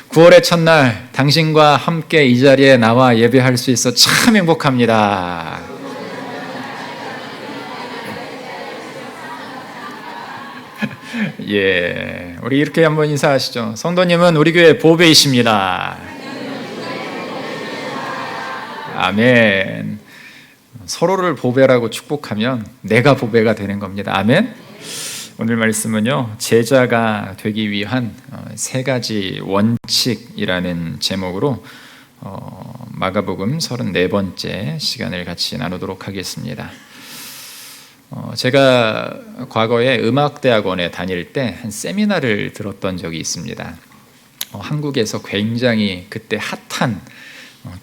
9월의 첫날 당신과 함께 이 자리에 나와 예배할 수 있어 참 행복합니다. 예, 우리 이렇게 한번 인사하시죠. 성도님은 우리 교회 보배이십니다. 아멘. 서로를 보배라고 축복하면 내가 보배가 되는 겁니다. 아멘. 오늘 말씀은요, 제자가 되기 위한 세 가지 원칙이라는 제목으로 마가복음 34번째 시간을 같이 나누도록 하겠습니다. 제가 과거에 음악대학원에 다닐 때 한 세미나를 들었던 적이 있습니다. 한국에서 굉장히 그때 핫한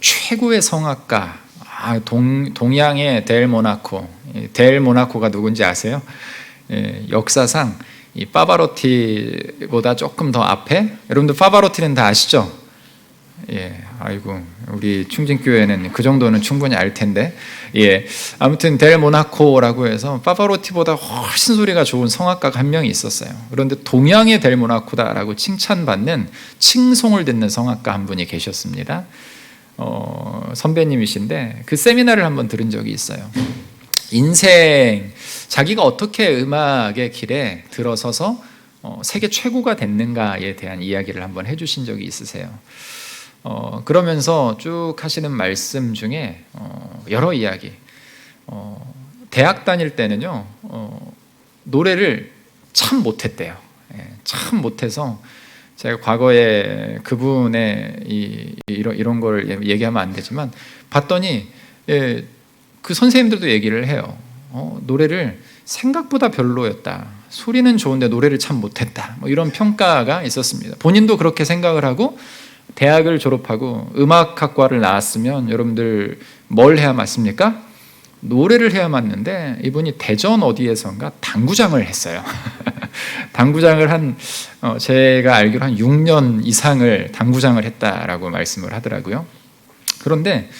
최고의 성악가, 동양의 델 모나코가 누군지 아세요? 역사상 이 파바로티보다 조금 더 앞에, 여러분들 파바로티는 다 아시죠? 예, 아이고 우리 충진교회는 그 정도는 충분히 알 텐데, 예, 아무튼 델 모나코라고 해서 파바로티보다 훨씬 소리가 좋은 성악가가 한 명이 있었어요. 그런데 동양의 델 모나코다라고 칭찬받는 칭송을 듣는 성악가 한 분이 계셨습니다. 선배님이신데 그 세미나를 한번 들은 적이 있어요. 인생, 자기가 어떻게 음악의 길에 들어서서 세계 최고가 됐는가에 대한 이야기를 한번 해주신 적이 있으세요. 그러면서 쭉 하시는 말씀 중에 여러 이야기, 대학 다닐 때는요, 노래를 참 못했대요. 참 못해서 제가 과거에 그분의 이런 걸 얘기하면 안 되지만 봤더니, 그 선생님들도 얘기를 해요. 노래를 생각보다 별로였다. 소리는 좋은데 노래를 참 못했다. 뭐 이런 평가가 있었습니다. 본인도 그렇게 생각을 하고 대학을 졸업하고 음악학과를 나왔으면 여러분들 뭘 해야 맞습니까? 노래를 해야 맞는데 이분이 대전 어디에선가 당구장을 했어요. 당구장을 제가 알기로 한 6년 이상을 당구장을 했다라고 말씀을 하더라고요. 그런데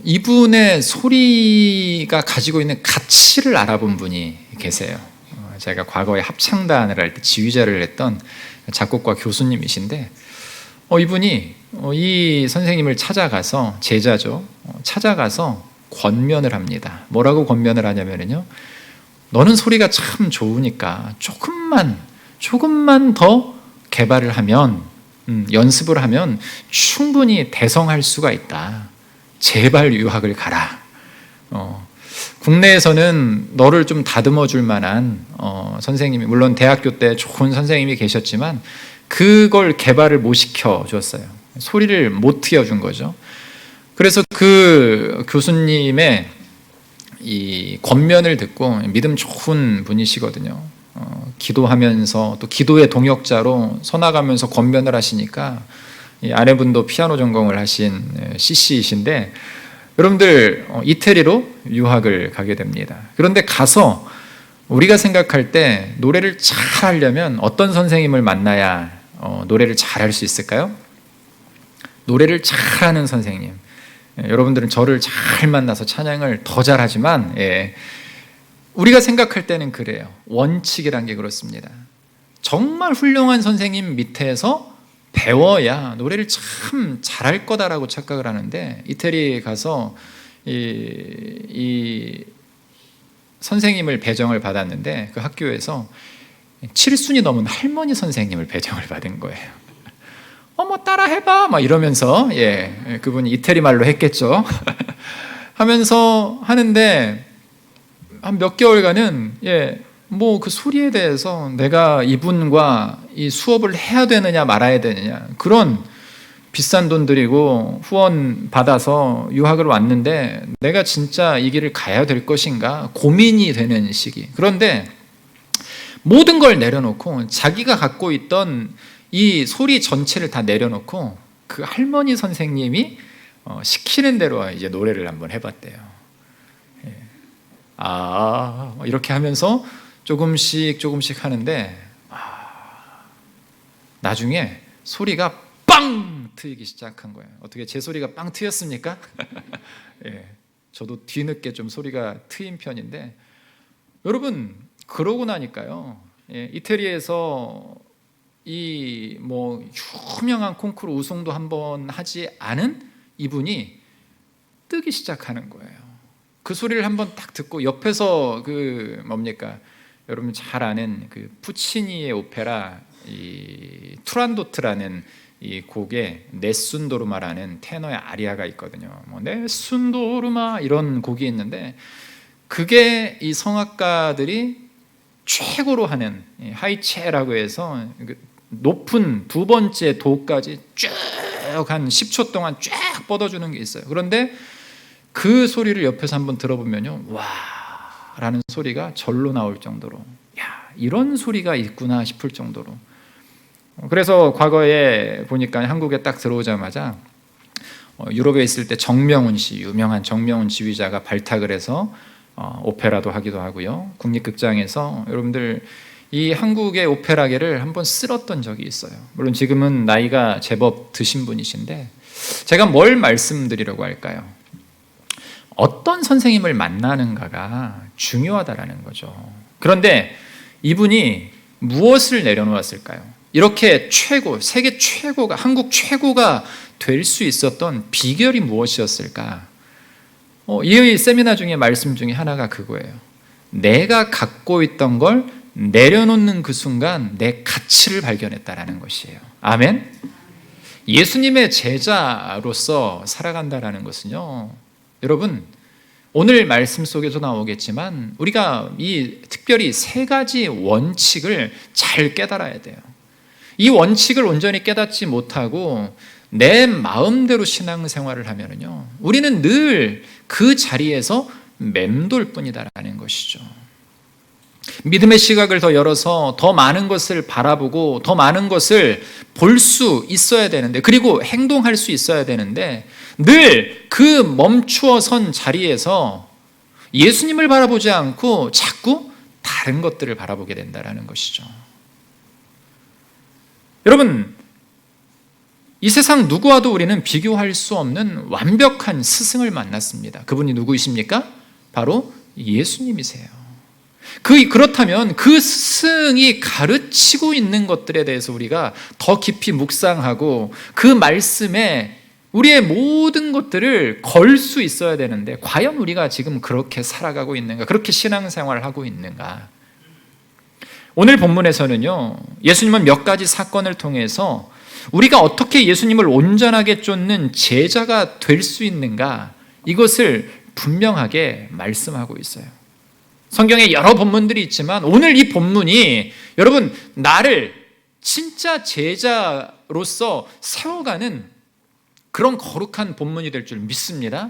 이분의 소리가 가지고 있는 가치를 알아본 분이 계세요. 제가 과거에 합창단을 할 때 지휘자를 했던 작곡가 교수님이신데, 이분이 이 선생님을 찾아가서, 제자죠, 찾아가서 권면을 합니다. 뭐라고 권면을 하냐면요, 너는 소리가 참 좋으니까 조금만 더 개발을 하면, 연습을 하면 충분히 대성할 수가 있다. 제발 유학을 가라. 국내에서는 너를 좀 다듬어 줄 만한 선생님이, 물론 대학교 때 좋은 선생님이 계셨지만 그걸 개발을 못 시켜 줬어요. 소리를 못 트여준 거죠. 그래서 그 교수님의 이 권면을 듣고, 믿음 좋은 분이시거든요. 기도하면서 또 기도의 동역자로 서나가면서 권면을 하시니까, 이 아내분도 피아노 전공을 하신 CC이신데, 여러분들 이태리로 유학을 가게 됩니다. 그런데 가서 우리가 생각할 때 노래를 잘 하려면 어떤 선생님을 만나야 노래를 잘 할 수 있을까요? 노래를 잘하는 선생님. 여러분들은 저를 잘 만나서 찬양을 더 잘하지만, 우리가 생각할 때는 그래요. 원칙이란 게 그렇습니다. 정말 훌륭한 선생님 밑에서 배워야 노래를 참 잘할 거다라고 착각을 하는데, 이태리에 가서 이 선생님을 배정을 받았는데, 그 학교에서 7순이 넘은 할머니 선생님을 배정을 받은 거예요. 뭐 따라 해봐 막 이러면서, 그분이 이태리 말로 했겠죠. 하면서 하는데 한 몇 개월간은 뭐 그 소리에 대해서 내가 이분과 이 수업을 해야 되느냐 말아야 되느냐, 그런 비싼 돈 들이고 후원 받아서 유학을 왔는데 내가 진짜 이 길을 가야 될 것인가 고민이 되는 시기. 그런데 모든 걸 내려놓고, 자기가 갖고 있던 이 소리 전체를 다 내려놓고 그 할머니 선생님이 시키는 대로 이제 노래를 한번 해봤대요. 이렇게 하면서 조금씩 하는데, 나중에 소리가 빵 트이기 시작한 거예요. 어떻게 제 소리가 빵 트였습니까? 저도 뒤늦게 좀 소리가 트인 편인데, 여러분 그러고 나니까요, 이태리에서 이 뭐 유명한 콩쿠르 우승도 한번 하지 않은 이분이 뜨기 시작하는 거예요. 그 소리를 한번 딱 듣고 옆에서 그 뭡니까? 여러분 잘 아는 그 푸치니의 오페라 이 투란도트라는 이 곡에 네순도르마라는 테너의 아리아가 있거든요. 뭐 네순도르마 이런 곡이 있는데 그게 이 성악가들이 최고로 하는 하이체라고 해서 높은 두 번째 도까지 쭉 한 10초 동안 쫙 뻗어주는 게 있어요. 그런데 그 소리를 옆에서 한번 들어보면요, 와 라는 소리가 절로 나올 정도로, 야 이런 소리가 있구나 싶을 정도로. 그래서 과거에 보니까 한국에 딱 들어오자마자 유럽에 있을 때 정명훈 씨, 유명한 정명훈 지휘자가 발탁을 해서 오페라도 하기도 하고요, 국립극장에서 여러분들 이 한국의 오페라계를 한번 쓸었던 적이 있어요. 물론 지금은 나이가 제법 드신 분이신데 제가 뭘 말씀드리려고 할까요? 어떤 선생님을 만나는가가 중요하다라는 거죠. 그런데 이분이 무엇을 내려놓았을까요? 이렇게 최고, 세계 최고가, 한국 최고가 될 수 있었던 비결이 무엇이었을까? 이 세미나 중에 말씀 중에 하나가 그거예요. 내가 갖고 있던 걸 내려놓는 그 순간 내 가치를 발견했다라는 것이에요. 아멘? 예수님의 제자로서 살아간다라는 것은요, 여러분 오늘 말씀 속에서 나오겠지만 우리가 이 특별히 세 가지 원칙을 잘 깨달아야 돼요. 이 원칙을 온전히 깨닫지 못하고 내 마음대로 신앙생활을 하면은요, 우리는 늘 그 자리에서 맴돌 뿐이다라는 것이죠. 믿음의 시각을 더 열어서 더 많은 것을 바라보고 더 많은 것을 볼 수 있어야 되는데, 그리고 행동할 수 있어야 되는데 늘 그 멈추어 선 자리에서 예수님을 바라보지 않고 자꾸 다른 것들을 바라보게 된다는 것이죠. 여러분, 이 세상 누구와도 우리는 비교할 수 없는 완벽한 스승을 만났습니다. 그분이 누구이십니까? 바로 예수님이세요. 그렇다면 그 스승이 가르치고 있는 것들에 대해서 우리가 더 깊이 묵상하고 그 말씀에 우리의 모든 것들을 걸 수 있어야 되는데, 과연 우리가 지금 그렇게 살아가고 있는가? 그렇게 신앙생활을 하고 있는가? 오늘 본문에서는요, 예수님은 몇 가지 사건을 통해서 우리가 어떻게 예수님을 온전하게 쫓는 제자가 될 수 있는가, 이것을 분명하게 말씀하고 있어요. 성경에 여러 본문들이 있지만 오늘 이 본문이 여러분 나를 진짜 제자로서 세워가는 그런 거룩한 본문이 될 줄 믿습니다.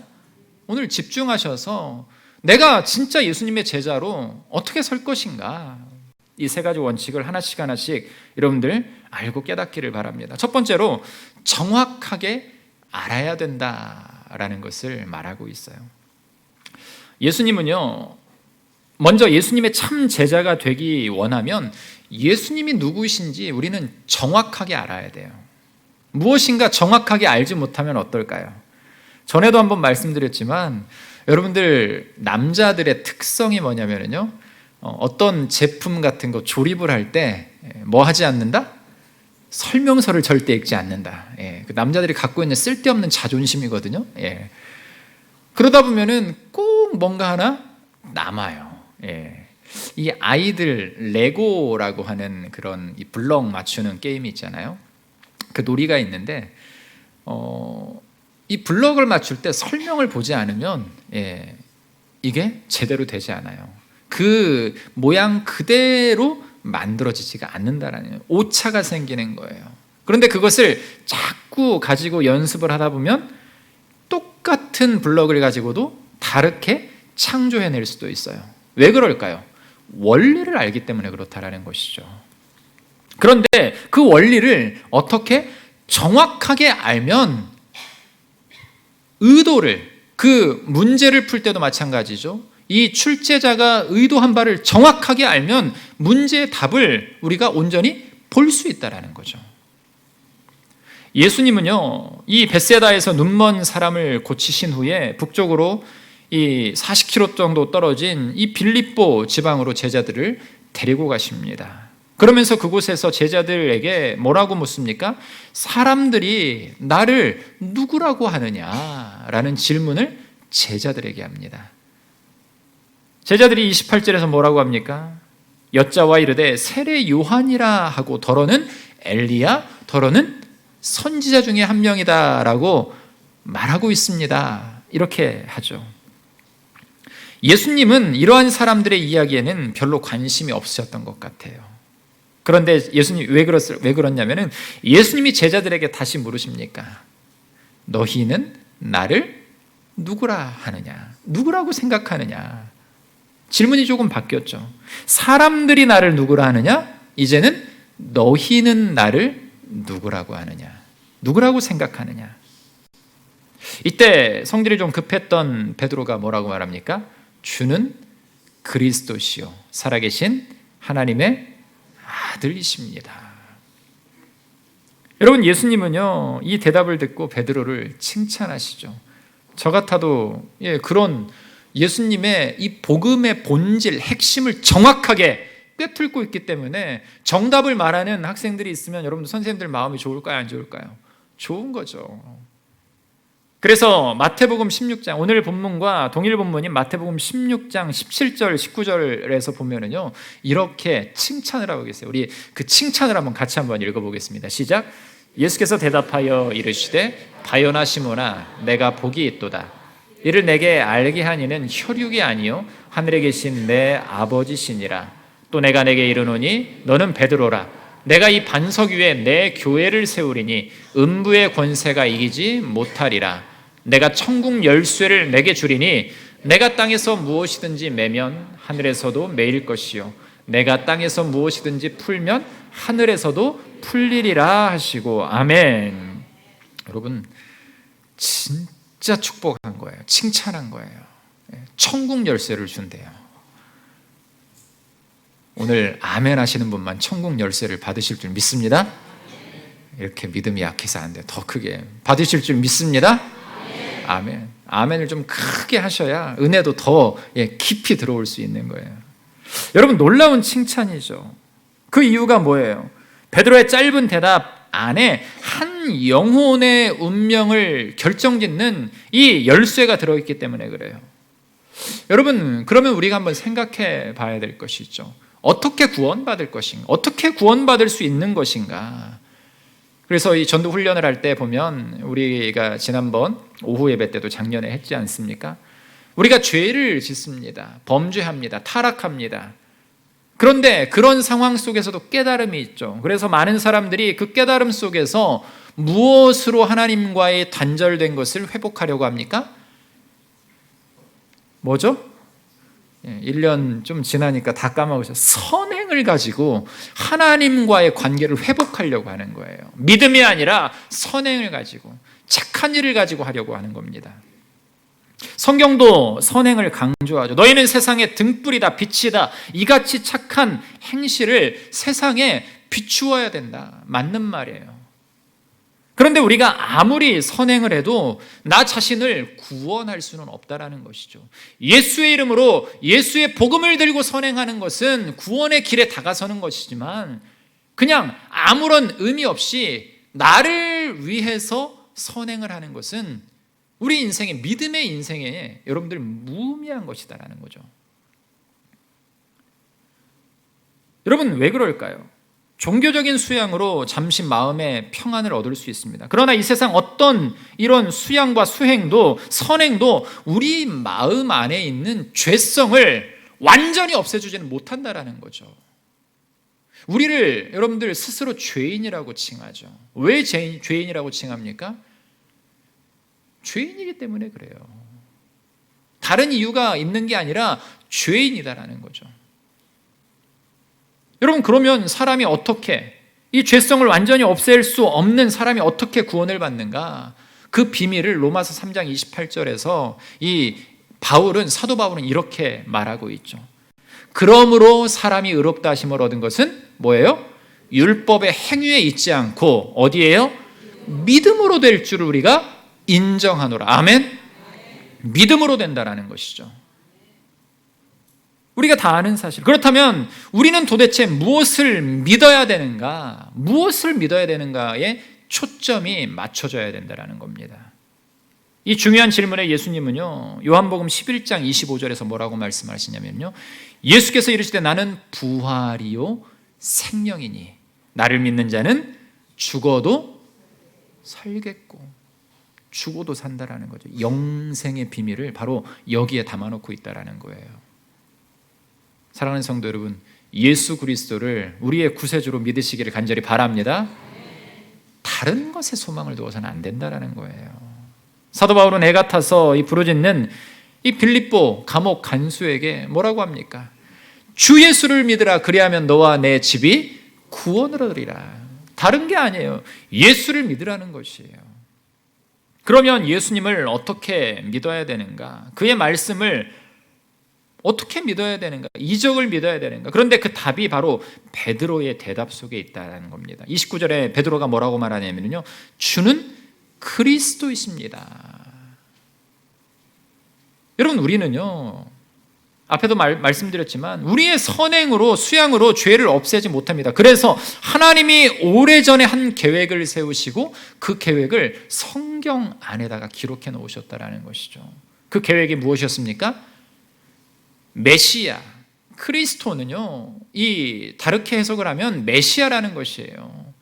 오늘 집중하셔서 내가 진짜 예수님의 제자로 어떻게 설 것인가, 이 세 가지 원칙을 하나씩 하나씩 여러분들 알고 깨닫기를 바랍니다. 첫 번째로 정확하게 알아야 된다라는 것을 말하고 있어요. 예수님은요, 먼저 예수님의 참 제자가 되기 원하면 예수님이 누구이신지 우리는 정확하게 알아야 돼요. 무엇인가 정확하게 알지 못하면 어떨까요? 전에도 한번 말씀드렸지만 여러분들 남자들의 특성이 뭐냐면요, 어떤 제품 같은 거 조립을 할 때 뭐 하지 않는다? 설명서를 절대 읽지 않는다. 그 남자들이 갖고 있는 쓸데없는 자존심이거든요. 그러다 보면은 꼭 뭔가 하나 남아요. 이 아이들 레고라고 하는 그런 이 블럭 맞추는 게임이 있잖아요. 그 놀이가 있는데 이 블럭을 맞출 때 설명을 보지 않으면 이게 제대로 되지 않아요. 그 모양 그대로 만들어지지가 않는다라는 오차가 생기는 거예요. 그런데 그것을 자꾸 가지고 연습을 하다 보면 똑같은 블럭을 가지고도 다르게 창조해낼 수도 있어요. 왜 그럴까요? 원리를 알기 때문에 그렇다라는 것이죠. 그런데 그 원리를 어떻게 정확하게 알면 의도를, 그 문제를 풀 때도 마찬가지죠. 이 출제자가 의도한 바를 정확하게 알면 문제의 답을 우리가 온전히 볼 수 있다는 거죠. 예수님은요, 이 벳세다에서 눈먼 사람을 고치신 후에 북쪽으로 이 40km 정도 떨어진 이 빌립보 지방으로 제자들을 데리고 가십니다. 그러면서 그곳에서 제자들에게 뭐라고 묻습니까? 사람들이 나를 누구라고 하느냐라는 질문을 제자들에게 합니다. 제자들이 28절에서 뭐라고 합니까? 여자와 이르되 세례 요한이라 하고 더러는 엘리야, 더러는 선지자 중에 한 명이다라고 말하고 있습니다. 이렇게 하죠. 예수님은 이러한 사람들의 이야기에는 별로 관심이 없으셨던 것 같아요. 그런데 예수님이 왜 그렇냐면은 예수님이 제자들에게 다시 물으십니까? 너희는 나를 누구라 하느냐? 누구라고 생각하느냐? 질문이 조금 바뀌었죠. 사람들이 나를 누구라 하느냐? 이제는 너희는 나를 누구라고 하느냐? 누구라고 생각하느냐? 이때 성질이 좀 급했던 베드로가 뭐라고 말합니까? 주는 그리스도시요 살아계신 하나님의 아들이십니다. 여러분, 예수님은요 이 대답을 듣고 베드로를 칭찬하시죠. 저 같아도 그런 예수님의 이 복음의 본질, 핵심을 정확하게 꿰뚫고 있기 때문에 정답을 말하는 학생들이 있으면 여러분들 선생님들 마음이 좋을까요? 안 좋을까요? 좋은 거죠. 그래서 마태복음 16장, 오늘 본문과 동일 본문인 마태복음 16장 17절 19절에서 보면은요 이렇게 칭찬을 하고 계세요. 우리 그 칭찬을 같이 한번 읽어보겠습니다. 시작. 예수께서 대답하여 이르시되 바요나 시몬아 내가 복이 있도다. 이를 내게 알게 한 이는 혈육이 아니요 하늘에 계신 내 아버지시니라. 또 내가 내게 이르노니 너는 베드로라. 내가 이 반석 위에 내 교회를 세우리니 음부의 권세가 이기지 못하리라. 내가 천국 열쇠를 내게 주리니 내가 땅에서 무엇이든지 매면 하늘에서도 매일 것이요 내가 땅에서 무엇이든지 풀면 하늘에서도 풀리리라 하시고 아멘. 여러분 진짜 축복한 거예요. 칭찬한 거예요. 천국 열쇠를 준대요. 오늘 아멘 하시는 분만 천국 열쇠를 받으실 줄 믿습니다. 이렇게 믿음이 약해서 안 돼요. 더 크게 받으실 줄 믿습니다. 아멘. 아멘을 좀 크게 하셔야 은혜도 더 깊이 들어올 수 있는 거예요. 여러분 놀라운 칭찬이죠. 그 이유가 뭐예요? 베드로의 짧은 대답 안에 한 영혼의 운명을 결정짓는 이 열쇠가 들어있기 때문에 그래요. 여러분 그러면 우리가 한번 생각해 봐야 될 것이 있죠. 어떻게 구원받을 것인가? 어떻게 구원받을 수 있는 것인가? 그래서 이 전도 훈련을 할 때 보면 우리가 지난번 오후 예배 때도 작년에 했지 않습니까? 우리가 죄를 짓습니다. 범죄합니다. 타락합니다. 그런데 그런 상황 속에서도 깨달음이 있죠. 그래서 많은 사람들이 그 깨달음 속에서 무엇으로 하나님과의 단절된 것을 회복하려고 합니까? 뭐죠? 1년 좀 지나니까 다 까먹으셨어요. 선행을 가지고 하나님과의 관계를 회복하려고 하는 거예요. 믿음이 아니라 선행을 가지고 착한 일을 가지고 하려고 하는 겁니다. 성경도 선행을 강조하죠. 너희는 세상의 등불이다, 빛이다. 이같이 착한 행실을 세상에 비추어야 된다. 맞는 말이에요. 그런데 우리가 아무리 선행을 해도 나 자신을 구원할 수는 없다라는 것이죠. 예수의 이름으로 예수의 복음을 들고 선행하는 것은 구원의 길에 다가서는 것이지만 그냥 아무런 의미 없이 나를 위해서 선행을 하는 것은 우리 인생의 믿음의 인생에 여러분들 무의미한 것이다라는 거죠. 여러분 왜 그럴까요? 종교적인 수양으로 잠시 마음의 평안을 얻을 수 있습니다. 그러나 이 세상 어떤 이런 수양과 수행도 선행도 우리 마음 안에 있는 죄성을 완전히 없애주지는 못한다라는 거죠. 우리를 여러분들 스스로 죄인이라고 칭하죠. 왜 죄인이라고 칭합니까? 죄인이기 때문에 그래요. 다른 이유가 있는 게 아니라 죄인이다라는 거죠. 여러분 그러면 사람이 어떻게 이 죄성을 완전히 없앨 수 없는 사람이 어떻게 구원을 받는가? 그 비밀을 로마서 3장 28절에서 사도 바울은 이렇게 말하고 있죠. 그러므로 사람이 의롭다 하심을 얻은 것은 뭐예요? 율법의 행위에 있지 않고 어디예요? 믿음으로 될 줄을 우리가 인정하노라. 아멘. 믿음으로 된다라는 것이죠. 우리가 다 아는 사실. 그렇다면 우리는 도대체 무엇을 믿어야 되는가? 무엇을 믿어야 되는가에 초점이 맞춰져야 된다는 겁니다. 이 중요한 질문에 예수님은요, 요한복음 11장 25절에서 뭐라고 말씀하시냐면요, 예수께서 이르시되 나는 부활이요 생명이니 나를 믿는 자는 죽어도 살겠고, 죽어도 산다라는 거죠. 영생의 비밀을 바로 여기에 담아놓고 있다라는 거예요. 사랑하는 성도 여러분, 예수 그리스도를 우리의 구세주로 믿으시기를 간절히 바랍니다. 다른 것에 소망을 두어서는 안 된다라는 거예요. 사도 바울은 애 같아서 이 부르짖는 이 빌립보 감옥 간수에게 뭐라고 합니까? 주 예수를 믿으라, 그리하면 너와 내 집이 구원을 얻으리라. 다른 게 아니에요. 예수를 믿으라는 것이에요. 그러면 예수님을 어떻게 믿어야 되는가? 그의 말씀을 어떻게 믿어야 되는가? 이적을 믿어야 되는가? 그런데 그 답이 바로 베드로의 대답 속에 있다는 겁니다. 29절에 베드로가 뭐라고 말하냐면요, 주는 그리스도이십니다. 여러분, 우리는요, 앞에도 말씀드렸지만 우리의 선행으로 수양으로 죄를 없애지 못합니다. 그래서 하나님이 오래전에 한 계획을 세우시고 그 계획을 성경 안에다가 기록해 놓으셨다라는 것이죠. 그 계획이 무엇이었습니까? 메시아, 그리스도는요, 이 다르게 해석을 하면 메시아라는 것이에요.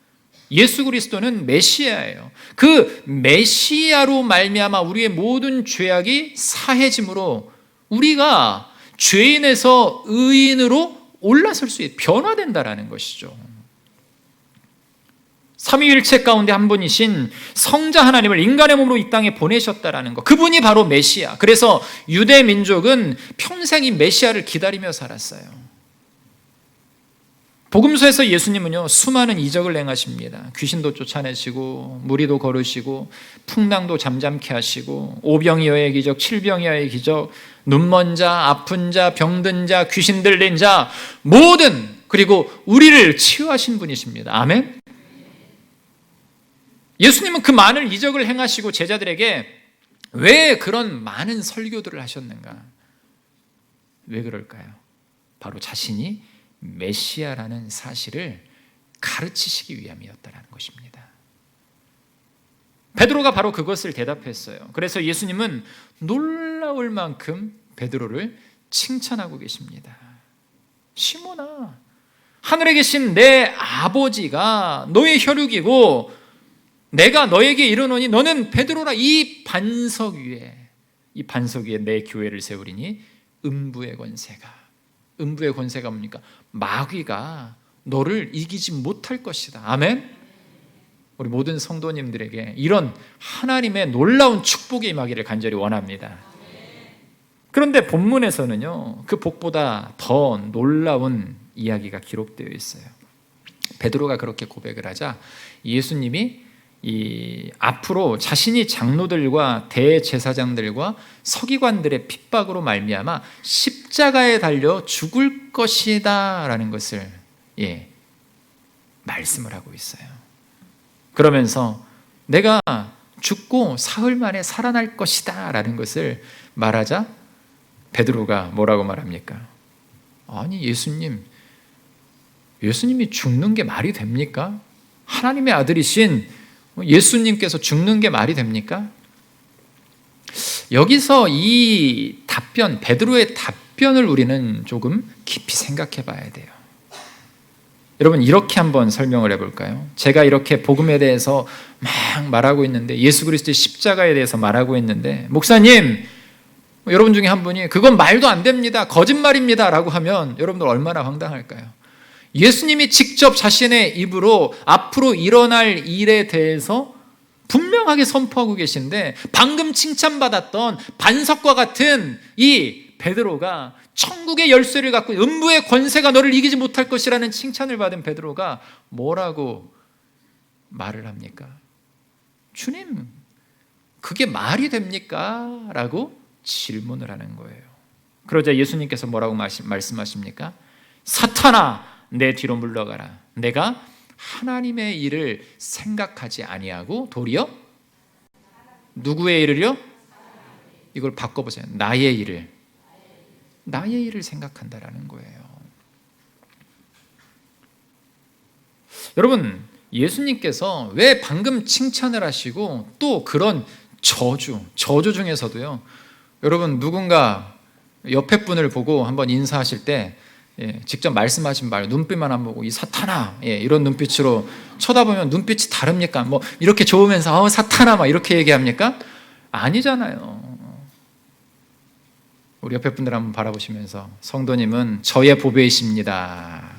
예수 그리스도는 메시아예요. 그 메시아로 말미암아 우리의 모든 죄악이 사해짐으로 우리가 죄인에서 의인으로 올라설 수 있게 변화된다라는 것이죠. 삼위일체 가운데 한 분이신 성자 하나님을 인간의 몸으로 이 땅에 보내셨다라는 것, 그분이 바로 메시아. 그래서 유대 민족은 평생 이 메시아를 기다리며 살았어요. 복음서에서 예수님은요, 수많은 이적을 행하십니다. 귀신도 쫓아내시고 무리도 거르시고 풍랑도 잠잠케 하시고 오병이어의 기적, 칠병이어의 기적, 눈먼 자, 아픈 자, 병든 자, 귀신 들린 자 모든, 그리고 우리를 치유하신 분이십니다. 아멘. 예수님은 그 많은 이적을 행하시고 제자들에게 왜 그런 많은 설교들을 하셨는가? 왜 그럴까요? 바로 자신이 메시아라는 사실을 가르치시기 위함이었다는 것입니다. 베드로가 바로 그것을 대답했어요. 그래서 예수님은 놀라울 만큼 베드로를 칭찬하고 계십니다. 시몬아, 하늘에 계신 내 아버지가 너의 혈육이고 내가 너에게 이르노니 너는 베드로라, 이 반석 위에 내 교회를 세우리니 음부의 권세가 뭡니까? 마귀가 너를 이기지 못할 것이다. 아멘. 우리 모든 성도님들에게 이런 하나님의 놀라운 축복이 임하기를 간절히 원합니다. 그런데 본문에서는요, 그 복보다 더 놀라운 이야기가 기록되어 있어요. 베드로가 그렇게 고백을 하자 예수님이 앞으로 자신이 장로들과 대제사장들과 서기관들의 핍박으로 말미암아 십자가에 달려 죽을 것이다 라는 것을 말씀을 하고 있어요. 그러면서 내가 죽고 사흘 만에 살아날 것이다 라는 것을 말하자 베드로가 뭐라고 말합니까? 아니, 예수님이 죽는 게 말이 됩니까? 하나님의 아들이신 예수님께서 죽는 게 말이 됩니까? 여기서 이 답변, 베드로의 답변을 우리는 조금 깊이 생각해 봐야 돼요. 여러분, 이렇게 한번 설명을 해볼까요? 제가 이렇게 복음에 대해서 막 말하고 있는데, 예수 그리스도의 십자가에 대해서 말하고 있는데, 목사님, 여러분 중에 한 분이 그건 말도 안 됩니다, 거짓말입니다 라고 하면 여러분들 얼마나 황당할까요? 예수님이 직접 자신의 입으로 앞으로 일어날 일에 대해서 분명하게 선포하고 계신데, 방금 칭찬받았던 반석과 같은 이 베드로가 천국의 열쇠를 갖고 음부의 권세가 너를 이기지 못할 것이라는 칭찬을 받은 베드로가 뭐라고 말을 합니까? 주님, 그게 말이 됩니까? 라고 질문을 하는 거예요. 그러자 예수님께서 뭐라고 말씀하십니까? 사탄아, 내 뒤로 물러가라. 내가 하나님의 일을 생각하지 아니하고 도리어 누구의 일을요? 이걸 바꿔보세요. 나의 일을. 나의 일을 생각한다라는 거예요. 여러분, 예수님께서 왜 방금 칭찬을 하시고 또 그런 저주 중에서도요, 여러분 누군가 옆에 분을 보고 한번 인사하실 때 직접 말씀하신 말 눈빛만 안 보고 이 사탄아 이런 눈빛으로 쳐다보면 눈빛이 다릅니까? 뭐 이렇게 좋으면서 사탄아 막 이렇게 얘기합니까? 아니잖아요. 우리 옆에 분들 한번 바라보시면서 성도님은 저의 보배이십니다.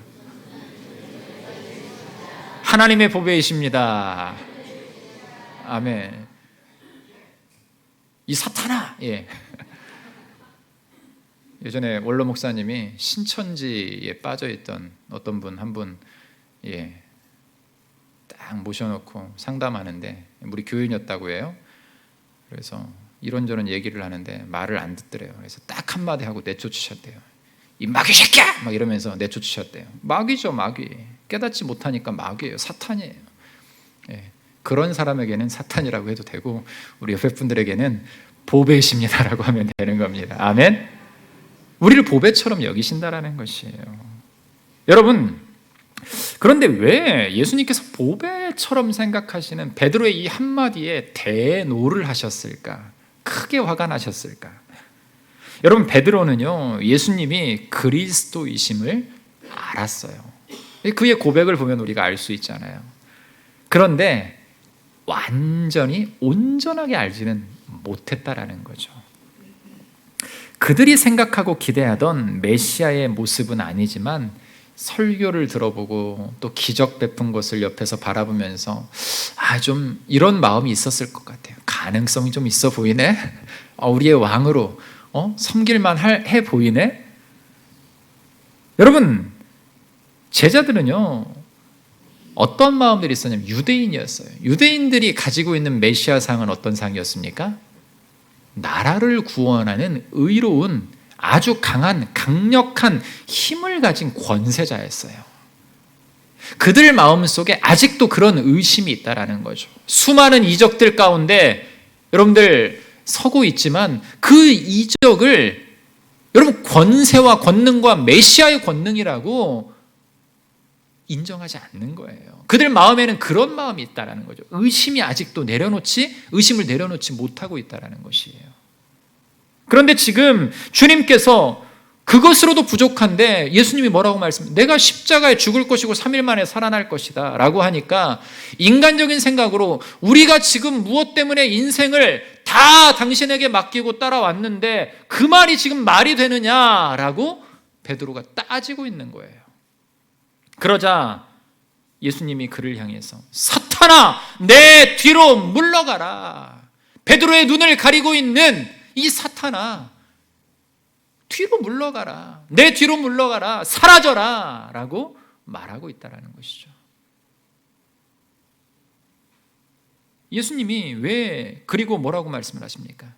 하나님의 보배이십니다. 아멘. 이 사탄아. 예전에 원로 목사님이 신천지에 빠져있던 어떤 분 한 분 딱 모셔놓고 상담하는데 우리 교인이었다고 해요. 그래서 이런저런 얘기를 하는데 말을 안 듣더래요. 그래서 딱 한마디 하고 내쫓으셨대요. 이 마귀 새끼야! 막 이러면서 내쫓으셨대요. 마귀죠, 마귀. 깨닫지 못하니까 마귀예요. 사탄이에요. 그런 사람에게는 사탄이라고 해도 되고 우리 옆에 분들에게는 보배이십니다라고 하면 되는 겁니다. 아멘. 우리를 보배처럼 여기신다라는 것이에요. 여러분, 그런데 왜 예수님께서 보배처럼 생각하시는 베드로의 이 한마디에 대노를 하셨을까? 크게 화가 나셨을까? 여러분, 베드로는요, 예수님이 그리스도이심을 알았어요. 그의 고백을 보면 우리가 알 수 있잖아요. 그런데 완전히 온전하게 알지는 못했다라는 거죠. 그들이 생각하고 기대하던 메시아의 모습은 아니지만 설교를 들어보고 또 기적 베푼 것을 옆에서 바라보면서 좀 이런 마음이 있었을 것 같아요. 가능성이 좀 있어 보이네. 우리의 왕으로 섬길만 해 보이네. 여러분, 제자들은요 어떤 마음들이 있었냐면 유대인이었어요. 유대인들이 가지고 있는 메시아상은 어떤 상이었습니까? 나라를 구원하는 의로운 아주 강한 강력한 힘을 가진 권세자였어요. 그들 마음속에 아직도 그런 의심이 있다라는 거죠. 수많은 이적들 가운데 여러분들 서고 있지만 그 이적을 여러분 권세와 권능과 메시아의 권능이라고 인정하지 않는 거예요. 그들 마음에는 그런 마음이 있다라는 거죠. 의심을 내려놓지 못하고 있다라는 것이에요. 그런데 지금 주님께서 그것으로도 부족한데 예수님이 뭐라고 말씀해요? 내가 십자가에 죽을 것이고 3일 만에 살아날 것이다 라고 하니까 인간적인 생각으로 우리가 지금 무엇 때문에 인생을 다 당신에게 맡기고 따라왔는데 그 말이 지금 말이 되느냐라고 베드로가 따지고 있는 거예요. 그러자 예수님이 그를 향해서 사탄아 내 뒤로 물러가라. 베드로의 눈을 가리고 있는 이 사탄아 뒤로 물러가라. 내 뒤로 물러가라. 사라져라 라고 말하고 있다는 것이죠. 예수님이 왜 그리고 뭐라고 말씀을 하십니까?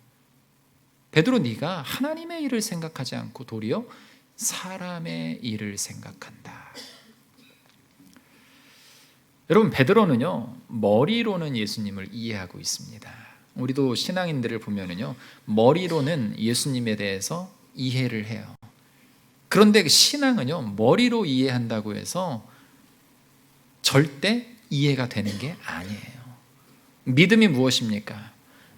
베드로 네가 하나님의 일을 생각하지 않고 도리어 사람의 일을 생각한다. 여러분, 베드로는요 머리로는 예수님을 이해하고 있습니다. 우리도 신앙인들을 보면은요 머리로는 예수님에 대해서 이해를 해요. 그런데 신앙은요 머리로 이해한다고 해서 절대 이해가 되는 게 아니에요. 믿음이 무엇입니까?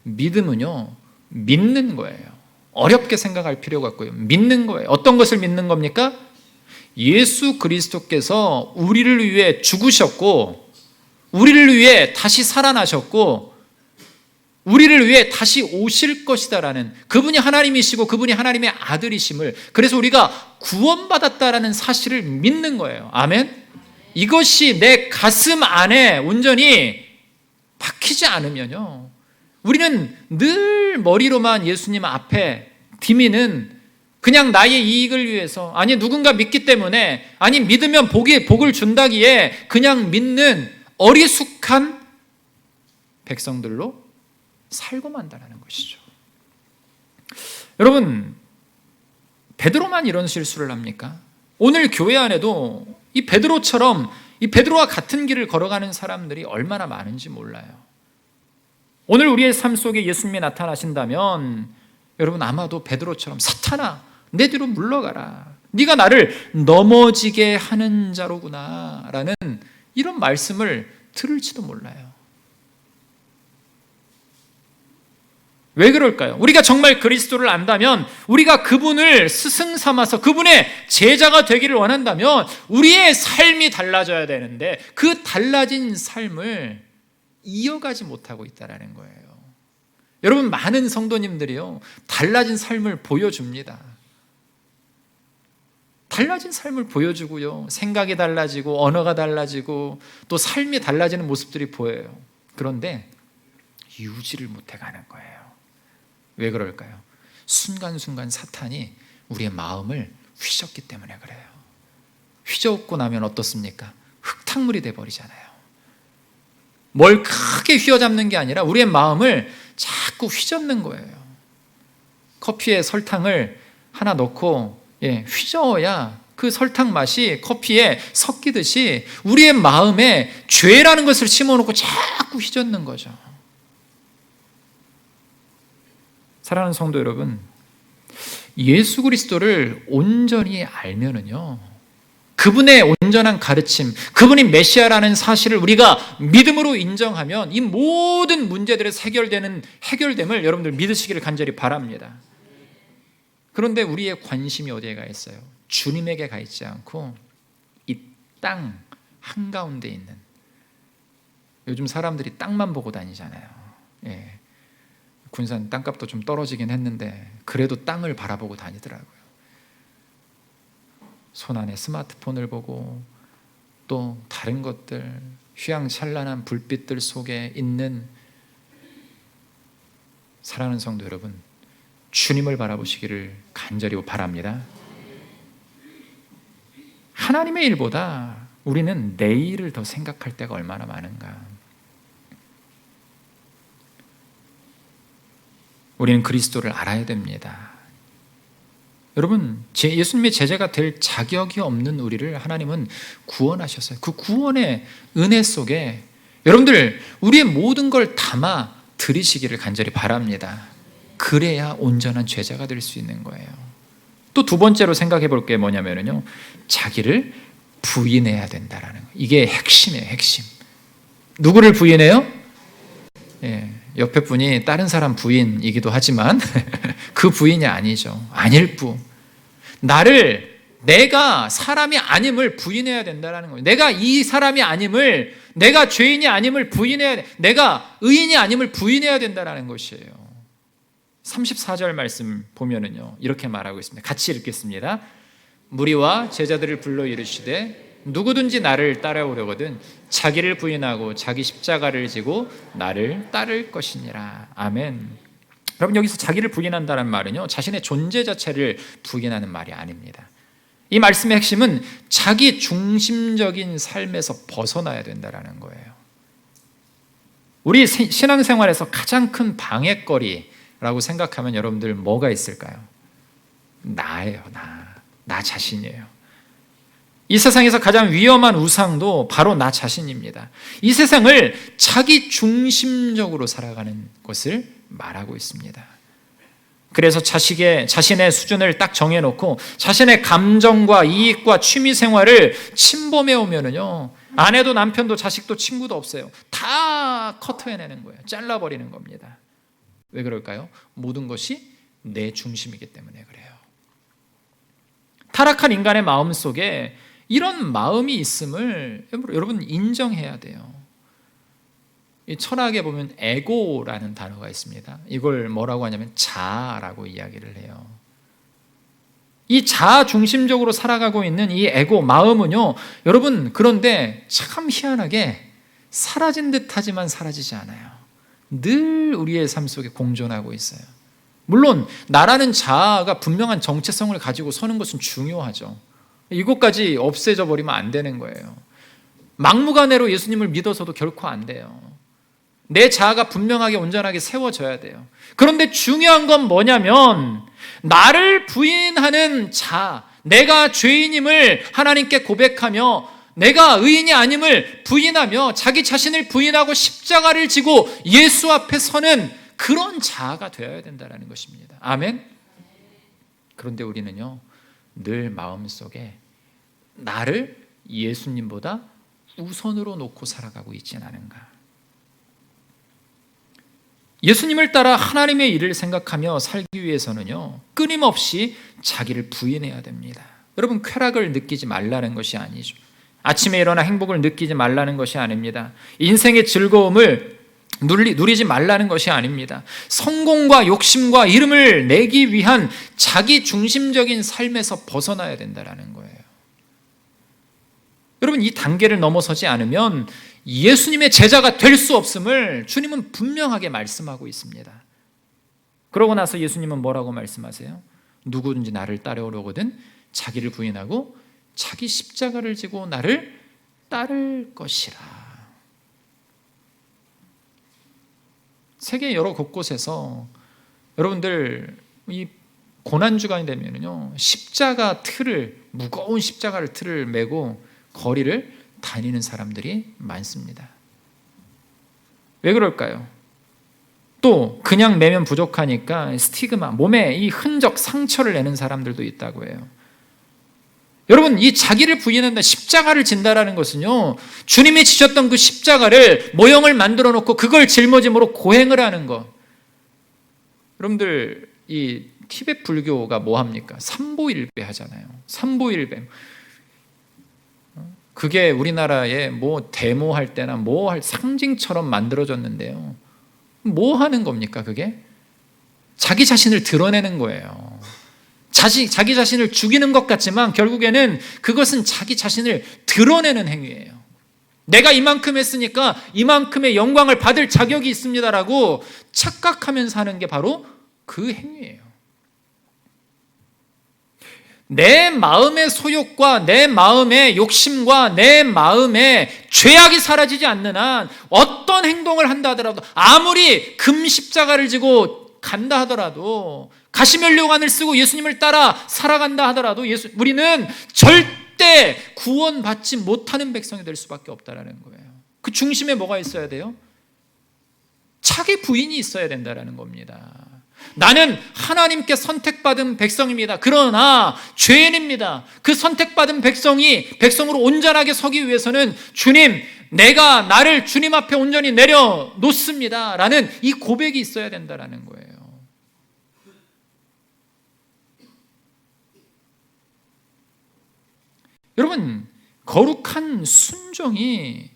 믿음은요 믿는 거예요. 어렵게 생각할 필요가 없고요. 믿는 거예요. 어떤 것을 믿는 겁니까? 예수 그리스도께서 우리를 위해 죽으셨고 우리를 위해 다시 살아나셨고 우리를 위해 다시 오실 것이다라는, 그분이 하나님이시고 그분이 하나님의 아들이심을, 그래서 우리가 구원받았다라는 사실을 믿는 거예요. 아멘. 이것이 내 가슴 안에 온전히 박히지 않으면요 우리는 늘 머리로만 예수님 앞에 디미는 그냥 나의 이익을 위해서, 아니 누군가 믿기 때문에, 아니 믿으면 복을 준다기에 그냥 믿는 어리숙한 백성들로 살고 만다라는 것이죠. 여러분, 베드로만 이런 실수를 합니까? 오늘 교회 안에도 이 베드로처럼, 이 베드로와 같은 길을 걸어가는 사람들이 얼마나 많은지 몰라요. 오늘 우리의 삶 속에 예수님이 나타나신다면 여러분 아마도 베드로처럼 사탄아 내 뒤로 물러가라. 네가 나를 넘어지게 하는 자로구나 라는 이런 말씀을 들을지도 몰라요. 왜 그럴까요? 우리가 정말 그리스도를 안다면, 우리가 그분을 스승 삼아서 그분의 제자가 되기를 원한다면 우리의 삶이 달라져야 되는데 그 달라진 삶을 이어가지 못하고 있다는 거예요. 여러분, 많은 성도님들이요, 달라진 삶을 보여줍니다. 달라진 삶을 보여주고요, 생각이 달라지고 언어가 달라지고 또 삶이 달라지는 모습들이 보여요. 그런데 유지를 못해가는 거예요. 왜 그럴까요? 순간순간 사탄이 우리의 마음을 휘젓기 때문에 그래요. 휘저었고 나면 어떻습니까? 흙탕물이 돼버리잖아요. 뭘 크게 휘어잡는 게 아니라 우리의 마음을 자꾸 휘젓는 거예요. 커피에 설탕을 하나 넣고 휘저어야 그 설탕 맛이 커피에 섞이듯이 우리의 마음에 죄라는 것을 심어놓고 자꾸 휘젓는 거죠. 사랑하는 성도 여러분, 예수 그리스도를 온전히 알면은요, 그분의 온전한 가르침, 그분이 메시아라는 사실을 우리가 믿음으로 인정하면 이 모든 문제들의 해결됨을 여러분들 믿으시기를 간절히 바랍니다. 그런데 우리의 관심이 어디에 가 있어요? 주님에게 가 있지 않고 이 땅 한가운데 있는, 요즘 사람들이 땅만 보고 다니잖아요. 군산 땅값도 좀 떨어지긴 했는데 그래도 땅을 바라보고 다니더라고요. 손안에 스마트폰을 보고 또 다른 것들, 휘황찬란한 불빛들 속에 있는, 사랑하는 성도 여러분, 주님을 바라보시기를 간절히 바랍니다. 하나님의 일보다 우리는 내일을 더 생각할 때가 얼마나 많은가. 우리는 그리스도를 알아야 됩니다. 여러분, 예수님의 제자가 될 자격이 없는 우리를 하나님은 구원하셨어요. 그 구원의 은혜 속에 여러분들 우리의 모든 걸 담아 들이시기를 간절히 바랍니다. 그래야 온전한 제자가 될 수 있는 거예요. 또 두 번째로 생각해 볼 게 뭐냐면요, 자기를 부인해야 된다라는 거. 이게 핵심이에요, 핵심. 누구를 부인해요? 옆에 분이 다른 사람 부인이기도 하지만 그 부인이 아니죠. 아닐 뿐. 내가 사람이 아님을 부인해야 된다는 거예요. 내가 이 사람이 아님을, 내가 죄인이 아님을 부인해야 돼. 내가 의인이 아님을 부인해야 된다는 것이에요. 34절 말씀 보면은요, 이렇게 말하고 있습니다. 같이 읽겠습니다. 무리와 제자들을 불러 이르시되 누구든지 나를 따라오려거든 자기를 부인하고 자기 십자가를 지고 나를 따를 것이니라. 아멘. 여러분, 여기서 자기를 부인한다는 말은요, 자신의 존재 자체를 부인하는 말이 아닙니다. 이 말씀의 핵심은 자기 중심적인 삶에서 벗어나야 된다는 거예요. 우리 신앙생활에서 가장 큰 방해거리라고 생각하면 여러분들 뭐가 있을까요? 나예요. 나 자신이에요. 이 세상에서 가장 위험한 우상도 바로 나 자신입니다. 이 세상을 자기 중심적으로 살아가는 것을 말하고 있습니다. 그래서 자신의 수준을 딱 정해놓고 자신의 감정과 이익과 취미 생활을 침범해 오면은요, 아내도 남편도 자식도 친구도 없어요. 다 커트해내는 거예요. 잘라버리는 겁니다. 왜 그럴까요? 모든 것이 내 중심이기 때문에 그래요. 타락한 인간의 마음 속에 이런 마음이 있음을 여러분 인정해야 돼요. 이 철학에 보면 에고라는 단어가 있습니다. 이걸 뭐라고 하냐면 자아라고 이야기를 해요. 이 자아 중심적으로 살아가고 있는 이 에고 마음은요, 여러분, 그런데 참 희한하게 사라진 듯 하지만 사라지지 않아요. 늘 우리의 삶 속에 공존하고 있어요. 물론 나라는 자아가 분명한 정체성을 가지고 서는 것은 중요하죠. 이것까지 없애져 버리면 안 되는 거예요. 막무가내로 예수님을 믿어서도 결코 안 돼요. 내 자아가 분명하게 온전하게 세워져야 돼요. 그런데 중요한 건 뭐냐면 나를 부인하는 자아, 내가 죄인임을 하나님께 고백하며 내가 의인이 아님을 부인하며 자기 자신을 부인하고 십자가를 지고 예수 앞에 서는 그런 자아가 되어야 된다는 것입니다. 아멘. 그런데 우리는요, 늘 마음속에 나를 예수님보다 우선으로 놓고 살아가고 있지는 않은가. 예수님을 따라 하나님의 일을 생각하며 살기 위해서는요, 끊임없이 자기를 부인해야 됩니다. 여러분, 쾌락을 느끼지 말라는 것이 아니죠. 아침에 일어나 행복을 느끼지 말라는 것이 아닙니다. 인생의 즐거움을 누리지 말라는 것이 아닙니다. 성공과 욕심과 이름을 내기 위한 자기 중심적인 삶에서 벗어나야 된다는 거예요. 여러분, 이 단계를 넘어서지 않으면 예수님의 제자가 될 수 없음을 주님은 분명하게 말씀하고 있습니다. 그러고 나서 예수님은 뭐라고 말씀하세요? 누구든지 나를 따르려거든 자기를 부인하고 자기 십자가를 지고 나를 따를 것이라. 세계 여러 곳곳에서 여러분들 이 고난주간이 되면요, 무거운 십자가를 틀을 메고 거리를 다니는 사람들이 많습니다. 왜 그럴까요? 또 그냥 매면 부족하니까 스티그마, 몸에 이 흔적, 상처를 내는 사람들도 있다고 해요. 여러분, 이 자기를 부인한다, 십자가를 진다라는 것은요, 주님이 지셨던 그 십자가를 모형을 만들어 놓고 그걸 짊어짐으로 고행을 하는 것. 여러분들, 이 티베트 불교가 뭐 합니까? 삼보일배 하잖아요. 삼보일배. 그게 우리나라에 뭐 데모할 때나 뭐 할 상징처럼 만들어졌는데요. 뭐 하는 겁니까, 그게? 자기 자신을 드러내는 거예요. 자기 자신을 죽이는 것 같지만 결국에는 그것은 자기 자신을 드러내는 행위예요. 내가 이만큼 했으니까 이만큼의 영광을 받을 자격이 있습니다라고 착각하면서 하는 게 바로 그 행위예요. 내 마음의 소욕과 내 마음의 욕심과 내 마음의 죄악이 사라지지 않는 한 어떤 행동을 한다 하더라도, 아무리 금 십자가를 지고 간다 하더라도, 가시면류관을 쓰고 예수님을 따라 살아간다 하더라도 우리는 절대 구원받지 못하는 백성이 될 수밖에 없다는 거예요. 그 중심에 뭐가 있어야 돼요? 자기 부인이 있어야 된다는 겁니다. 나는 하나님께 선택받은 백성입니다. 그러나 죄인입니다. 그 선택받은 백성으로 온전하게 서기 위해서는 주님, 내가 나를 주님 앞에 온전히 내려놓습니다 라는 이 고백이 있어야 된다는 거예요. 여러분, 거룩한 순종이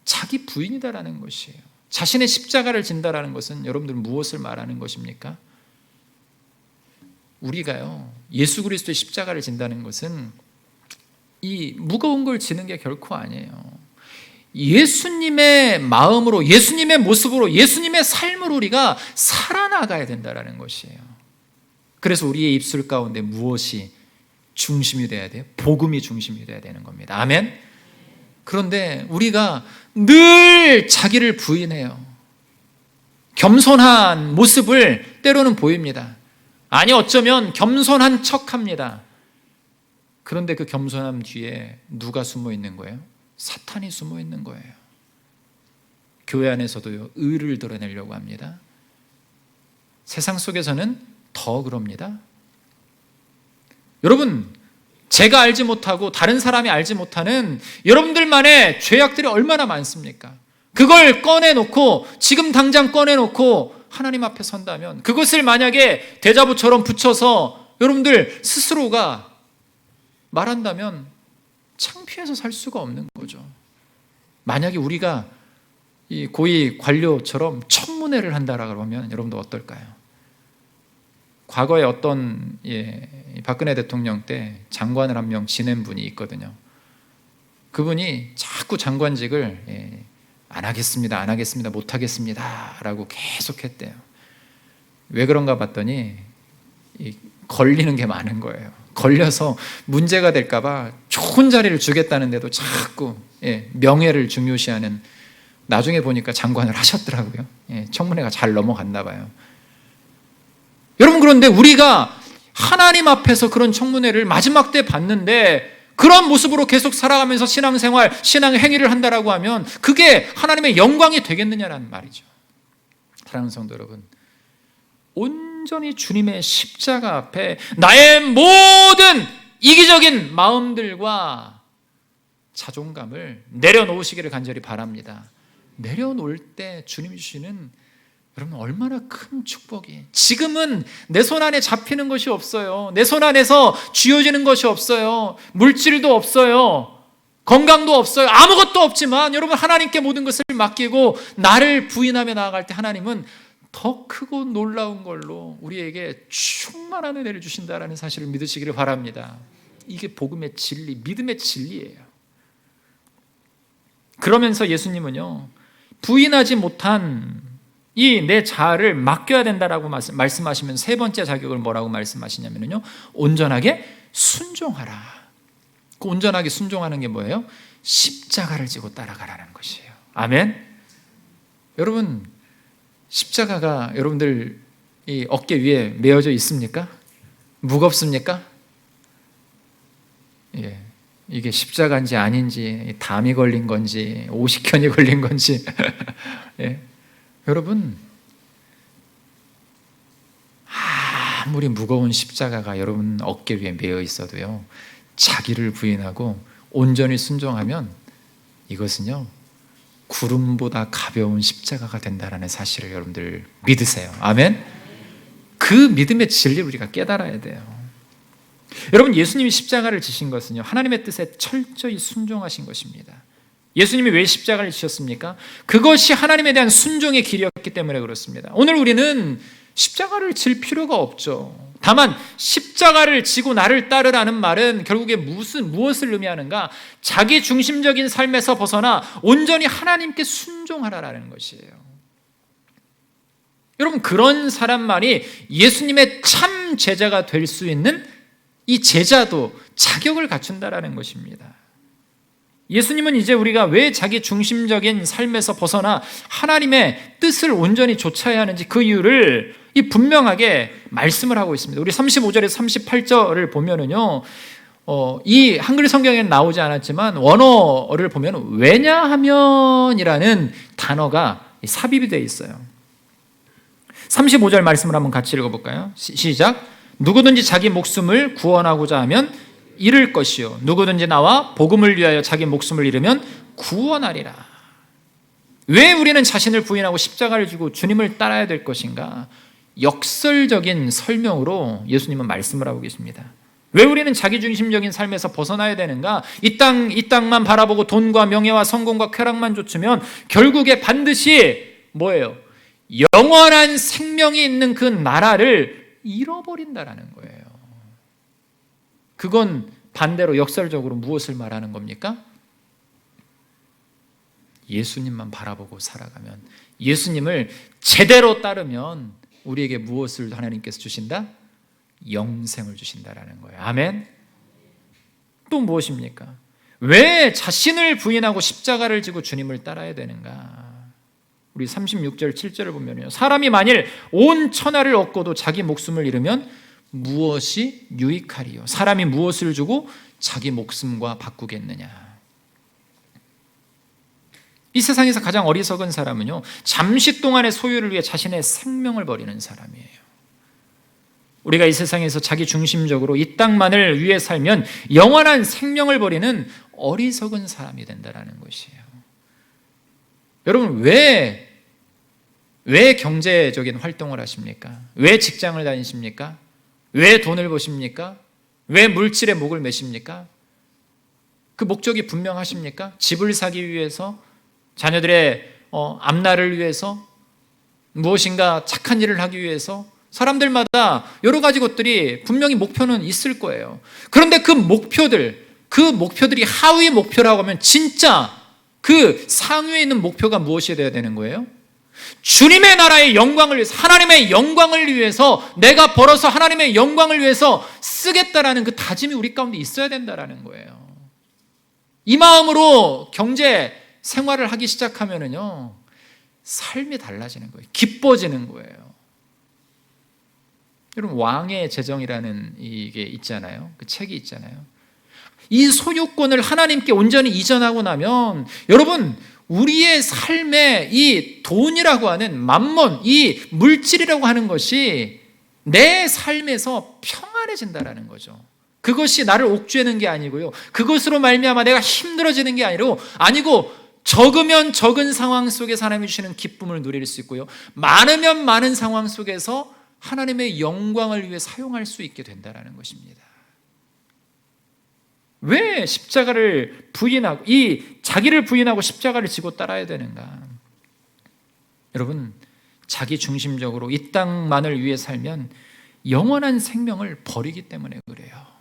자기 부인이다라는 것이에요. 자신의 십자가를 진다라는 것은 여러분들 무엇을 말하는 것입니까? 우리가요, 예수 그리스도의 십자가를 진다는 것은 이 무거운 걸 지는 게 결코 아니에요. 예수님의 마음으로, 예수님의 모습으로, 예수님의 삶으로 우리가 살아나가야 된다는 것이에요. 그래서 우리의 입술 가운데 무엇이 중심이 돼야 돼요? 복음이 중심이 돼야 되는 겁니다. 아멘? 그런데 우리가 늘 자기를 부인해요. 겸손한 모습을 때로는 보입니다. 아니, 어쩌면 겸손한 척합니다. 그런데 그 겸손함 뒤에 누가 숨어 있는 거예요? 사탄이 숨어 있는 거예요. 교회 안에서도요, 의를 드러내려고 합니다. 세상 속에서는 더 그럽니다. 여러분, 제가 알지 못하고 다른 사람이 알지 못하는 여러분들만의 죄악들이 얼마나 많습니까? 그걸 꺼내놓고, 지금 당장 꺼내놓고 하나님 앞에 선다면, 그것을 만약에 대자보처럼 붙여서 여러분들 스스로가 말한다면 창피해서 살 수가 없는 거죠. 만약에 우리가 이 고위 관료처럼 청문회를 한다라고 하면 여러분들 어떨까요? 과거에 어떤 박근혜 대통령 때 장관을 한 명 지낸 분이 있거든요. 그분이 자꾸 장관직을 안 하겠습니다, 못 하겠습니다 라고 계속 했대요. 왜 그런가 봤더니 걸리는 게 많은 거예요. 걸려서 문제가 될까 봐 좋은 자리를 주겠다는데도 자꾸 명예를 중요시하는, 나중에 보니까 장관을 하셨더라고요. 청문회가 잘 넘어갔나 봐요. 여러분, 그런데 우리가 하나님 앞에서 그런 청문회를 마지막 때 봤는데 그런 모습으로 계속 살아가면서 신앙생활, 신앙의 행위를 한다라고 하면 그게 하나님의 영광이 되겠느냐라는 말이죠. 사랑하는 성도 여러분, 온전히 온전히 주님의 십자가 앞에 나의 모든 이기적인 마음들과 자존감을 내려놓으시기를 간절히 바랍니다. 내려놓을 때 주님이 주시는 여러분 얼마나 큰 축복이. 지금은 내 손 안에 잡히는 것이 없어요. 내 손 안에서 쥐어지는 것이 없어요. 물질도 없어요. 건강도 없어요. 아무것도 없지만 여러분 하나님께 모든 것을 맡기고 나를 부인하며 나아갈 때 하나님은 더 크고 놀라운 걸로 우리에게 충만한 은혜를 주신다라는 사실을 믿으시기를 바랍니다. 이게 복음의 진리, 믿음의 진리예요. 그러면서 예수님은요, 부인하지 못한 이 내 자아를 맡겨야 된다라고 말씀하시면 세 번째 자격을 뭐라고 말씀하시냐면요, 온전하게 순종하라. 그 온전하게 순종하는 게 뭐예요? 십자가를 지고 따라가라는 것이에요. 아멘. 여러분, 십자가가 여러분들 이 어깨 위에 메어져 있습니까? 무겁습니까? 예, 이게 십자가인지 아닌지, 담이 걸린 건지, 오십견이 걸린 건지. 예. 여러분, 아무리 무거운 십자가가 여러분 어깨 위에 메어 있어도요, 자기를 부인하고 온전히 순종하면 이것은요, 구름보다 가벼운 십자가가 된다라는 사실을 여러분들 믿으세요. 아멘. 그 믿음의 진리를 우리가 깨달아야 돼요. 여러분, 예수님이 십자가를 지신 것은요, 하나님의 뜻에 철저히 순종하신 것입니다. 예수님이 왜 십자가를 지셨습니까? 그것이 하나님에 대한 순종의 길이었기 때문에 그렇습니다. 오늘 우리는 십자가를 질 필요가 없죠. 다만 십자가를 지고 나를 따르라는 말은 결국에 무엇을 의미하는가? 자기 중심적인 삶에서 벗어나 온전히 하나님께 순종하라라는 것이에요. 여러분, 그런 사람만이 예수님의 참 제자가 될 수 있는 이 제자도 자격을 갖춘다라는 것입니다. 예수님은 이제 우리가 왜 자기 중심적인 삶에서 벗어나 하나님의 뜻을 온전히 좇아야 하는지 그 이유를 분명하게 말씀을 하고 있습니다. 우리 35절에서 38절을 보면은요, 이 한글 성경에는 나오지 않았지만 원어를 보면 왜냐하면이라는 단어가 삽입이 되어 있어요. 35절 말씀을 한번 같이 읽어볼까요? 시작. 누구든지 자기 목숨을 구원하고자 하면 잃을 것이요, 누구든지 나와 복음을 위하여 자기 목숨을 잃으면 구원하리라. 왜 우리는 자신을 부인하고 십자가를 지고 주님을 따라야 될 것인가? 역설적인 설명으로 예수님은 말씀을 하고 계십니다. 왜 우리는 자기중심적인 삶에서 벗어나야 되는가? 이 땅만 바라보고 돈과 명예와 성공과 쾌락만 좇으면 결국에 반드시 뭐예요? 영원한 생명이 있는 그 나라를 잃어버린다라는 거예요. 그건 반대로 역설적으로 무엇을 말하는 겁니까? 예수님만 바라보고 살아가면, 예수님을 제대로 따르면 우리에게 무엇을 하나님께서 주신다? 영생을 주신다라는 거예요. 아멘. 또 무엇입니까? 왜 자신을 부인하고 십자가를 지고 주님을 따라야 되는가? 우리 36절 7절을 보면요, 사람이 만일 온 천하를 얻고도 자기 목숨을 잃으면 무엇이 유익하리요? 사람이 무엇을 주고 자기 목숨과 바꾸겠느냐? 이 세상에서 가장 어리석은 사람은요, 잠시 동안의 소유를 위해 자신의 생명을 버리는 사람이에요. 우리가 이 세상에서 자기 중심적으로 이 땅만을 위해 살면 영원한 생명을 버리는 어리석은 사람이 된다는 것이에요. 여러분, 왜 경제적인 활동을 하십니까? 왜 직장을 다니십니까? 왜 돈을 버십니까? 왜 물질에 목을 매십니까? 그 목적이 분명하십니까? 집을 사기 위해서, 자녀들의 앞날을 위해서, 무엇인가 착한 일을 하기 위해서, 사람들마다 여러 가지 것들이 분명히 목표는 있을 거예요. 그런데 그 목표들이 하위 목표라고 하면 진짜 그 상위에 있는 목표가 무엇이 되어야 되는 거예요? 주님의 나라의 영광을 위해서, 하나님의 영광을 위해서 내가 벌어서 하나님의 영광을 위해서 쓰겠다라는 그 다짐이 우리 가운데 있어야 된다라는 거예요. 이 마음으로 경제 생활을 하기 시작하면은요, 삶이 달라지는 거예요. 기뻐지는 거예요. 여러분, 왕의 재정이라는 이게 있잖아요. 그 책이 있잖아요. 이 소유권을 하나님께 온전히 이전하고 나면 여러분, 우리의 삶에 이 돈이라고 하는 맘몬, 이 물질이라고 하는 것이 내 삶에서 평안해진다라는 거죠. 그것이 나를 옥죄는 게 아니고요, 그것으로 말미암아 내가 힘들어지는 게 아니고 적으면 적은 상황 속에서 하나님이 주시는 기쁨을 누릴 수 있고요, 많으면 많은 상황 속에서 하나님의 영광을 위해 사용할 수 있게 된다는 것입니다. 왜 십자가를 부인하고, 자기를 부인하고 십자가를 지고 따라야 되는가? 여러분, 자기 중심적으로 이 땅만을 위해 살면 영원한 생명을 버리기 때문에 그래요.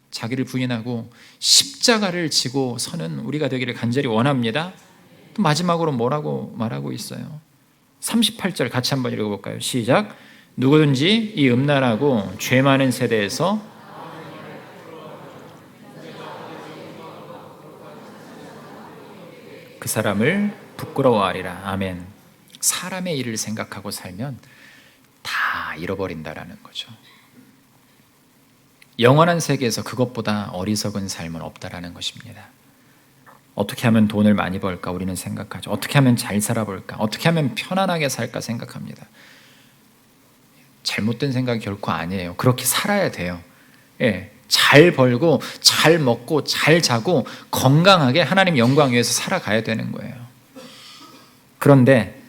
자기를 부인하고 십자가를 지고 서는 우리가 되기를 간절히 원합니다. 또 마지막으로 뭐라고 말하고 있어요? 38절 같이 한번 읽어볼까요? 시작. 누구든지 이 음란하고 죄 많은 세대에서 그 사람을 부끄러워하리라. 아멘. 사람의 일을 생각하고 살면 다 잃어버린다라는 거죠. 영원한 세계에서 그것보다 어리석은 삶은 없다라는 것입니다. 어떻게 하면 돈을 많이 벌까 우리는 생각하죠. 어떻게 하면 잘 살아볼까, 어떻게 하면 편안하게 살까 생각합니다. 잘못된 생각이 결코 아니에요. 그렇게 살아야 돼요. 잘 벌고 잘 먹고 잘 자고 건강하게 하나님 영광 위해서 살아가야 되는 거예요. 그런데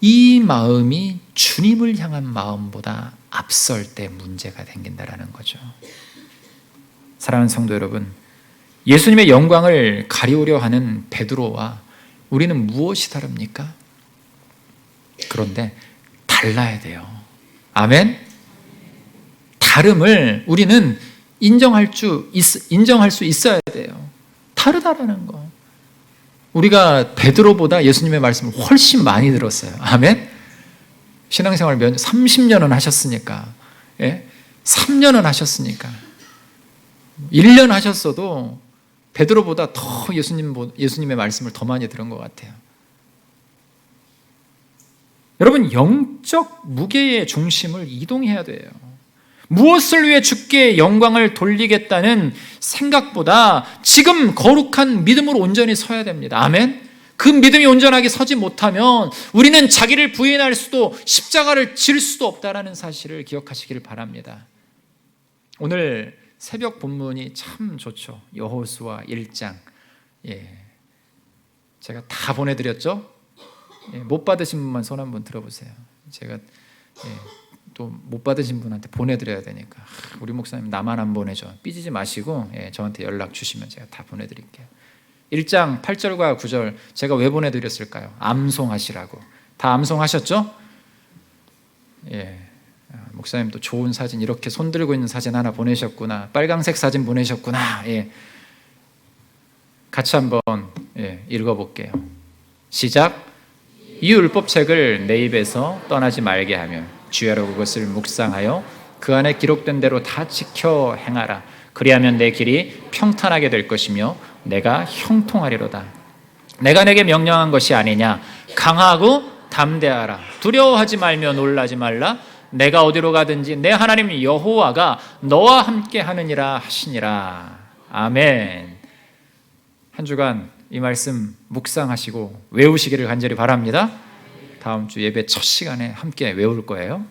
이 마음이 주님을 향한 마음보다 앞설 때 문제가 생긴다라는 거죠. 사랑하는 성도 여러분, 예수님의 영광을 가리우려 하는 베드로와 우리는 무엇이 다릅니까? 그런데 달라야 돼요. 아멘? 다름을 우리는 인정할 수 있어야 돼요. 다르다라는 거. 우리가 베드로보다 예수님의 말씀을 훨씬 많이 들었어요. 아멘? 신앙생활 30년은 하셨으니까, 3년은 하셨으니까, 1년 하셨어도 베드로보다 더 예수님의 말씀을 더 많이 들은 것 같아요. 여러분, 영적 무게의 중심을 이동해야 돼요. 무엇을 위해 주께 영광을 돌리겠다는 생각보다 지금 거룩한 믿음으로 온전히 서야 됩니다. 아멘? 그 믿음이 온전하게 서지 못하면 우리는 자기를 부인할 수도 십자가를 질 수도 없다는 사실을 기억하시기를 바랍니다. 오늘 새벽 본문이 참 좋죠. 여호수아 1장. 제가 다 보내드렸죠? 못 받으신 분만 손 한번 들어보세요. 제가 또 못 받으신 분한테 보내드려야 되니까, 우리 목사님 나만 안 보내줘, 삐지지 마시고 저한테 연락 주시면 제가 다 보내드릴게요. 1장 8절과 9절 제가 왜 보내드렸을까요? 암송하시라고. 다 암송하셨죠? 목사님도 좋은 사진, 이렇게 손 들고 있는 사진 하나 보내셨구나, 빨강색 사진 보내셨구나. 같이 한번 읽어볼게요. 시작. 이 율법책을 내 입에서 떠나지 말게 하며 주야로 그것을 묵상하여 그 안에 기록된 대로 다 지켜 행하라. 그리하면 내 길이 평탄하게 될 것이며 내가 형통하리로다. 내가 내게 명령한 것이 아니냐. 강하고 담대하라. 두려워하지 말며 놀라지 말라. 내가 어디로 가든지 내 하나님 여호와가 너와 함께 하느니라 하시니라. 아멘. 한 주간 이 말씀 묵상하시고 외우시기를 간절히 바랍니다. 다음 주 예배 첫 시간에 함께 외울 거예요.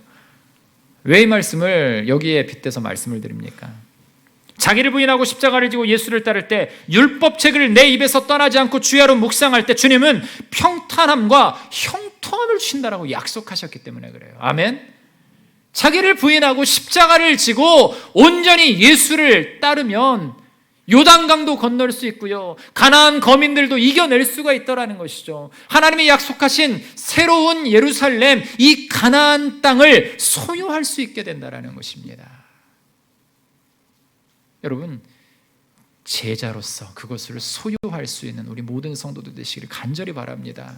왜 이 말씀을 여기에 빗대서 말씀을 드립니까? 자기를 부인하고 십자가를 지고 예수를 따를 때 율법책을 내 입에서 떠나지 않고 주야로 묵상할 때 주님은 평탄함과 형통함을 주신다라고 약속하셨기 때문에 그래요. 아멘. 자기를 부인하고 십자가를 지고 온전히 예수를 따르면 요단강도 건널 수 있고요, 가나안 거민들도 이겨낼 수가 있더라는 것이죠. 하나님이 약속하신 새로운 예루살렘, 이 가나안 땅을 소유할 수 있게 된다는 것입니다. 여러분, 제자로서 그것을 소유할 수 있는 우리 모든 성도들 되시기를 간절히 바랍니다.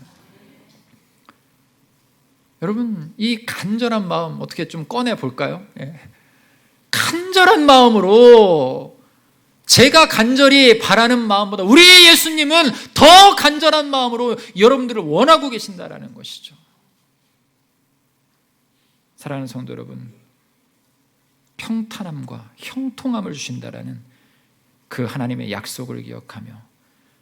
여러분, 이 간절한 마음 어떻게 좀 꺼내 볼까요? 간절한 마음으로, 제가 간절히 바라는 마음보다 우리 예수님은 더 간절한 마음으로 여러분들을 원하고 계신다라는 것이죠. 사랑하는 성도 여러분, 평탄함과 형통함을 주신다라는 그 하나님의 약속을 기억하며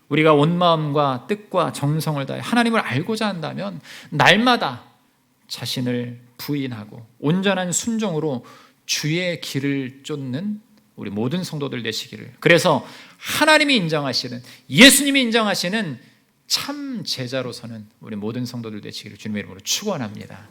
우리가 온 마음과 뜻과 정성을 다해 하나님을 알고자 한다면 날마다 자신을 부인하고 온전한 순종으로 주의 길을 쫓는 우리 모든 성도들 되시기를, 그래서 하나님이 인정하시는, 예수님이 인정하시는 참 제자로서는 우리 모든 성도들 되시기를 주님의 이름으로 축원합니다.